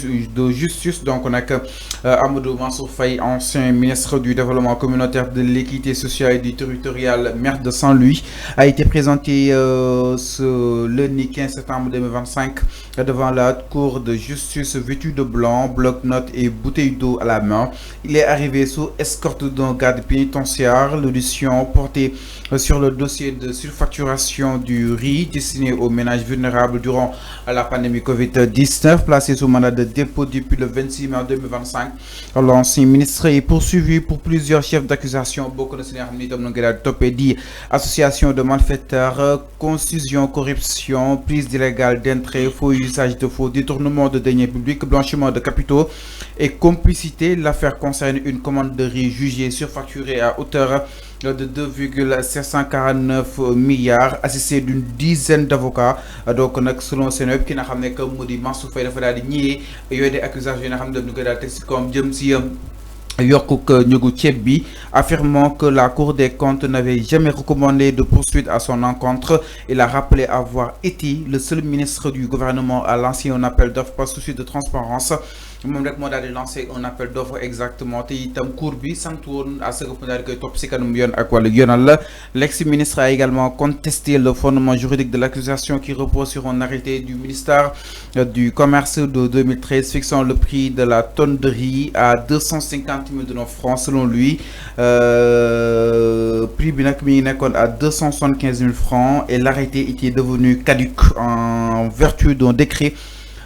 de justice. Donc on a que Amadou Mansour Faye, ancien ministre du développement communautaire, de l'équité sociale et du territorial, maire de Saint-Louis, a été présenté ce lundi 15 septembre 2025 devant la cour de justice, vêtu de blanc, bloc-notes et bouteille d'eau à la main. Il est arrivé sous escorte d'un garde pénitentiaire. L'audition portée sur le dossier de surfacturation du riz destiné aux ménages vulnérables durant la pandémie Covid-19, placé sous mandat de dépôt depuis le 26 mars 2025. L'ancien ministre est poursuivi pour plusieurs chefs d'accusation. Beaucoup de sénateurs association de malfaiteurs, confusion, corruption, prise illégale d'entrée, faux usage de faux, détournement de deniers publics, blanchiment de capitaux et complicité. L'affaire concerne une commande de riz jugée surfacturée à hauteur de 2,749 milliards, assisté d'une dizaine d'avocats. Donc selon Seneweb ki n'a xam ne que mu di Mansour Faye dafa daal di ñëwee yooyu des accusations yi nga xam ne ñu koy daal teg si comme jëm si yokkuk njëgu ceeb bi, affirmant que la Cour des comptes n'avait jamais recommandé de poursuite à son encontre. Il a rappelé avoir été le seul ministre du gouvernement à lancer un appel d'offres par souci de transparence. Moom rek moo daal di lancer un appel d'offres exactement te itam cour bi sant woon à ce que mu daal di koy topp si kanam yoon ak wàllu yoonal la. L'ex-ministre a également contesté le fondement juridique de l'accusation qui repose sur un arrêté du ministère du Commerce de 2013 fixant le prix de la tonne de riz à 250 000 de nos francs selon lui. Prix bi nag mi ngi nekkoon à 275 000 francs et l'arrêté était devenu caduc en vertu d'un décret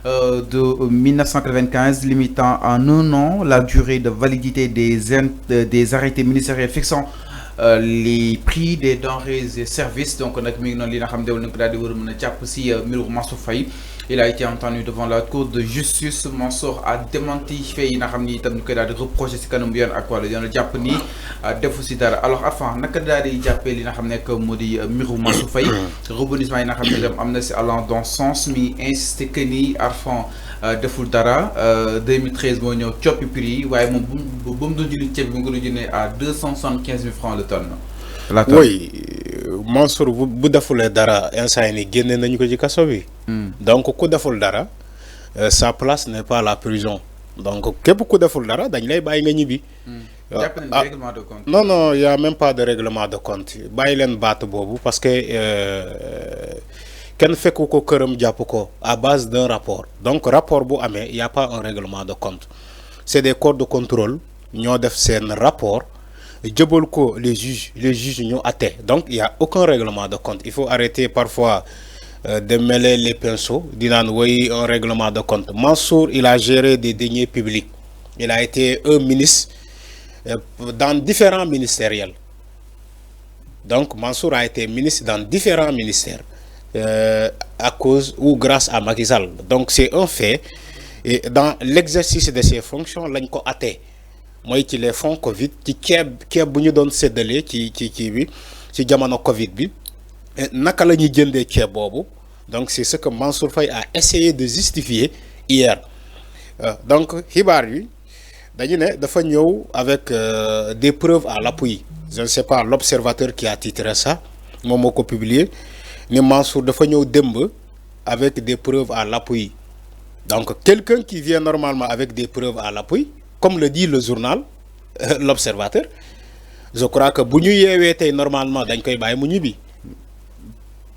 de 1995 limitant en un an la durée de validité des arrêtés ministériels fixant les prix des denrées et services. Donc on a mis dans li nga xam ne nañ ko daal di war a mën a jàpp si mbiru Mansour Faye. Il a été entendu devant la cour de justice. Mansour a démenti fait yi nga xam ni itam ñu koy daal di reproché si kanam yoon ak wàllu yoon jàpp ni defu si dara. Alors avant naka daal di jàppee li nga xam ne que moo di mbiru Mansour Faye, rebondissement yi nga xam ne itam am na si allant dans sens mi insisté que ni Arfan deful dara 2013 moo ñëw coppi prix waaye moom bu mu doon jënd ceeb bi mu ngi doon jëndee à 275 000 francs le tonne. La tonne. Oui, Mansour bu defulee dara instant yi nii génne nañu ko ci kaso bi. Donc ku deful dara sa place n'est pas la prison. Donc képp ku deful dara dañ lay bàyyi nga ñibbi. Règlement de compte. Non, il y a même pas de règlement de compte. Bàyyi leen baat boobu parce que kenn fekku ko këram jàpp ko à base d'un rapport. Donc rapport bu amee il y a pas un règlement de compte. C'est des corps de contrôle ñoo def seen rapport. Jëbal ko les juges ñoo atte. Donc il y a aucun règlement de compte. Il faut arrêter parfois de mêler les pinceaux disant oui un règlement de compte. Mansour il a géré des deniers publics. Il a été un ministre dans différents ministériels. Donc Mansour a été ministre dans différents ministères à cause ou grâce à Macky Sall. Donc c'est un fait et dans l'exercice de ses fonctions lañ ko atte. Moi ci les fonds Covid ci ceeb bu ñu doon séddale ci bi ci jamono Covid bi naka la ñuy jëndee ceeb boobu. Donc c'est ce que Mansour Faye a essayé de justifier hier. Donc xibaar yi dañu ne dafa ñëw avec des preuves à l'appui. Je ne sais pas l'observateur qui a titré ça moom moo ko publié ni Mansour dafa ñëw démb avec des preuves à l'appui. Donc quelqu'un qui vient normalement avec des preuves à l'appui, comme le dit le journal l'observateur, je crois que bu ñu yeewee tey normalement dañ koy bàyyi mu ñibbi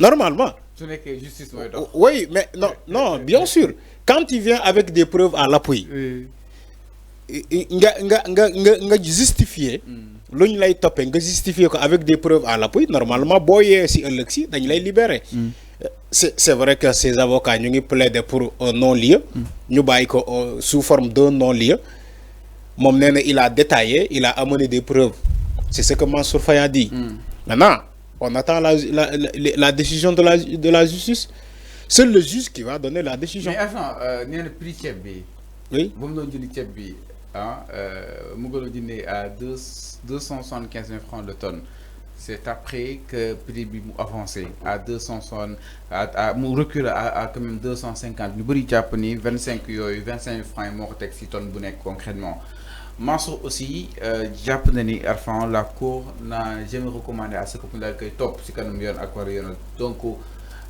normalement. Su nekkee justice mooy dox. Oui mais non bien sûr quand il vient avec des preuves à l'appui nga justifier lu ñu lay toppee nga justifier ko avec des preuves à l'appui normalement boo yee si ëllëg si dañ lay libérer. C'est vrai que ces avocats ñu ngi plaider pour un non-lieu ñu bàyyi ko sous forme d'un non-lieu. Moom nee na il a détaillé, il a amené des preuves. C'est ce que Mansour Faye a dit. Maintenant, on attend la décision de la justice. C'est le juge qui va donner la décision. Mais avant, nee na prix ceeb bi. Oui. Bu mu doon jënd ceeb bi mu ngi doon jëndee à 275 000 francs de tonne. C'est après que prix bi mu avancé à 260 mu recule à quand même 250 ñu bëri jàpp ni 25 francs yi moo ko teg si tonne bu nekk concrètement. Mansour aussi jàpp na ni Arfan la cour n'a jamais recommandé à ce que mu daal koy topp si kanam yoon ak war yoon. Donc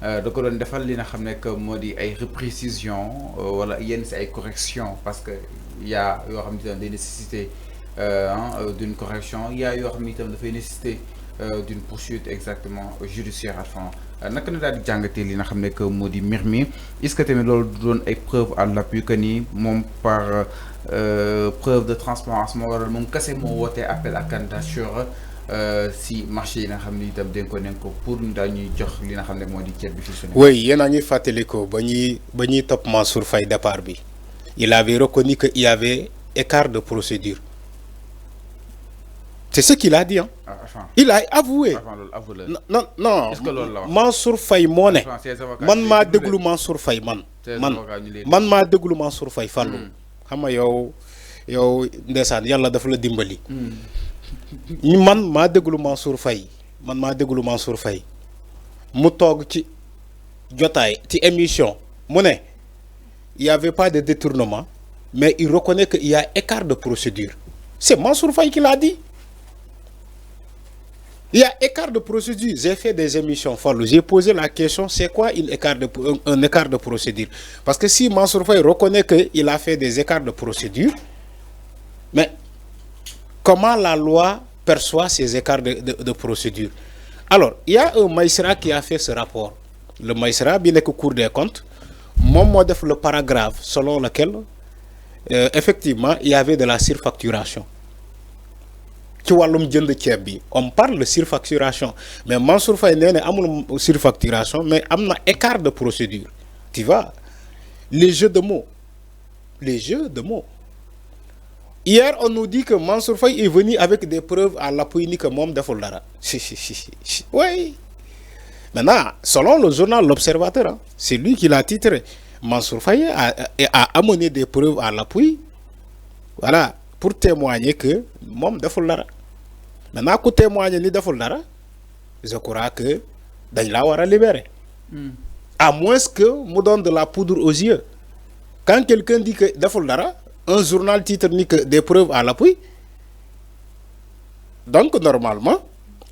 da ko doon defal li nga xam ne que moo di ay reprécision wala yenn si ay correction parce que y a yoo xam ne day nécessité d'une correction il y a yoo xam ne itam dafay nécessité d'une poursuite exactement judiciaire enfin naka na daal di jàngatee li nga xam ne que moo di mbir mi est-ce que tamit loolu doon ay preuve à l'appui que ni moom par preuve de transparence moo waral moom kese moo wootee appel à candidature si marché yi nga xam ne itam dénk ko nañ ko pour dañuy jox li nga xam ne moo di ceeb bi fi Sénégal. Oui yéen a ngi fàttali ko ba ñuy topp Mansour Faye départ bi il avait reconnu que il y avait écart de procédure. C'est ce qu'il a dit. Hein. Il a avoué. Non, non. Mansour Faye, man ma déglu Mansour Faye, man ma déglu Mansour Faye, fallu. Xam nga yow ndeysaan yàlla dafa la dimbali. Man ma déglu Mansour Faye, mu toog ci jotaay ci émission mu ne il y avait pas de détournement mais il reconnaît qu'il y a écart de procédure. C'est Mansour Faye qui l'a dit. Il y a écart de procédure. J'ai fait des émissions folles. J'ai posé la question, c'est quoi un écart de procédure? Parce que si Mansour Faye reconnaît qu'il a fait des écarts de procédure, mais comment la loi perçoit ces écarts de procédure? Alors, il y a un magistrat qui a fait ce rapport. Le magistrat, bien que Cour des comptes, mon mode le paragraphe selon lequel, effectivement, il y avait de la surfacturation. On parle de surfacturation, mais Mansour Faye n'est pas surfacturation, mais il y a un écart de procédure. Tu vois, les jeux de mots. Hier, on nous dit que Mansour Faye est venu avec des preuves à l'appui ni que Mom de Foldara. Oui. Maintenant, selon le journal L'Observateur, hein, c'est lui qui l'a titré. Mansour Faye a amené des preuves à l'appui. Voilà. Pour témoigner que Mom deful dara maintenant ku témoigner ni deful dara je crois que dañ la wara libérer à moins que mu donne de la poudre aux yeux quand quelqu'un dit que deful dara un journal titre ni que des preuves à l'appui donc normalement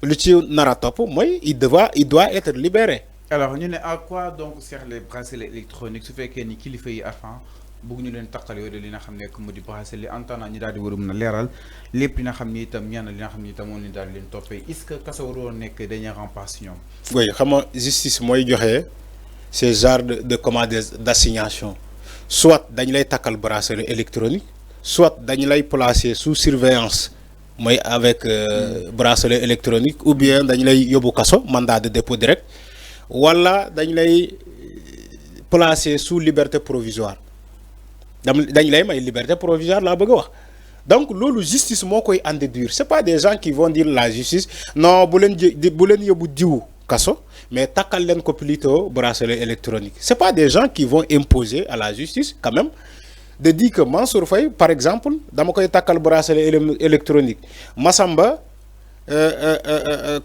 le ci nara top moy il doit être libéré. Alors ñu né à quoi donc servent les bracelets électroniques su fekkee ni kilifa yi afan bëgg ñu leen takkal yooyu de li nga xam ne que mu di bracelet en temps ñi daal di war a mën a leeral lépp li nga xam ni itam ñaan li nga xam ni itam moom ni daal di leen toppee est-ce que kaso waroo nekk dernier rempart si ñoom. Oui xam nga justice mooy joxe ces genres de commande d'assignation soit dañ lay takkal bracelet électronique soit dañ lay placer sous surveillance mooy avec bracelet électronique ou bien dañ lay yóbbu kaso mandat de dépôt direct wala dañ lay placer sous liberté provisoire. dañ lay may liberté provisoire la bëgg wax donc lolu justice moo koy en déduire c'est pas des gens qui vont dire la justice non bu leen yóbbu diw kaso mais takkal leen ko plutôt bracelet électronique c'est pas des gens qui vont imposer à la justice quand même de dire que Mansour Faye par exemple dama koy takkal bracelet électronique Massamba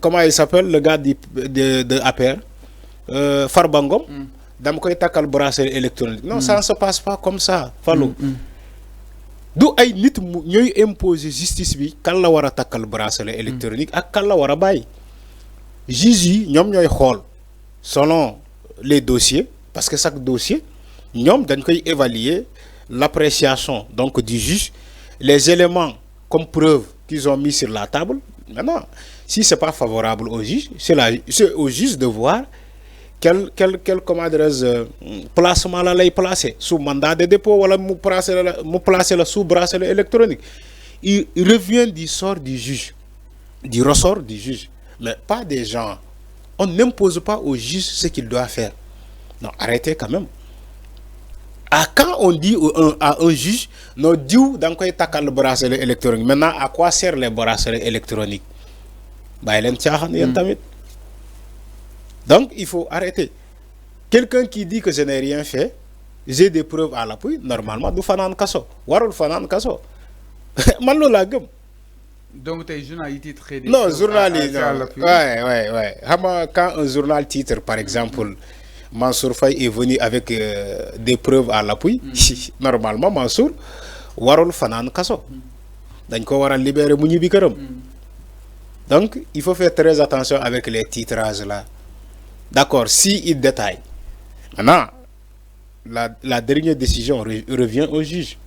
comment il s'appelle le gars de APR Farba Ngom dama koy takkal bracelet électronique non ça ne se passe pas comme ça Fallou du ay nit ñoy imposer justice bi kan la wara takkal bracelet électronique ak kan la wara bay juge yi ñom ñoy xol selon les dossiers parce que chaque dossier ñom dañ koy évaluer l'appréciation donc du juge les éléments comme preuve qu'ils ont mis sur la table maintenant si c'est pas favorable au juge c'est au juge de voir quel placement la lay placer sous mandat de dépôt wala mu placer la sous bracelet électronique il revient du sort du juge du ressort du juge mais pas des gens on n'impose pas au juge ce qu'il doit faire non arrêtez quand même quand on dit à un juge non diou dang koy takal bracelet électronique maintenant à quoi sert les bracelets électroniques bay len tiaxan yeen tamit. Donc, il faut arrêter. Quelqu'un qui dit que je n'ai rien fait, j'ai des preuves à l'appui, normalement, du fanan kaso. Warul fanan kaso. Malo la gum. Donc, tes journal titre. Non, journaliste. Ouais. Quand un journal titre, par exemple, Mansour Faye est venu avec des preuves à l'appui, normalement, Mansour, warul fanan kaso. Donc, on va libérer Mouni Bikaram. Donc, il faut faire très attention avec les titrages là. D'accord, si il détaille. Maintenant, la dernière décision revient au juge.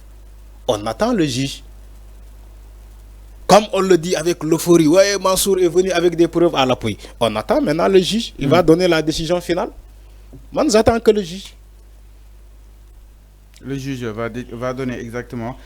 On attend le juge. Comme on le dit avec l'euphorie, ouais, Mansour est venu avec des preuves à l'appui. On attend maintenant le juge. Il va donner la décision finale. Moi, nous attendons que le juge. Le juge va donner exactement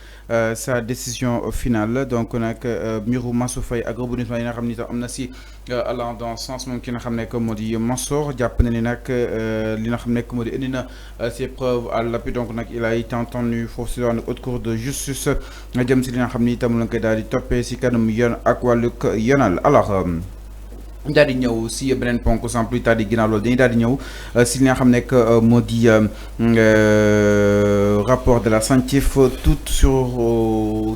sa décision finale. Donc, on a que Miro Mansour Faye ak rebondissement yi nga xam ni tam am na si allant dans sens moom ki nga xam ne que moo di Mansour jàpp na ni nag li nga xam ne que moo di indi na ses preuves à l'appui. Donc nag il a été entendu foofu si wàllu haute cour de justice jëm si li nga xam ni itam la koy daal di toppee si kanam yoon ak wàllug yoonal. Alors. daal di ñëw si beneen ponk sans plus tarder ginnaaw loolu dañuy daal di ñëw si li nga xam ne que moo di rapport de la SANTIF tout sur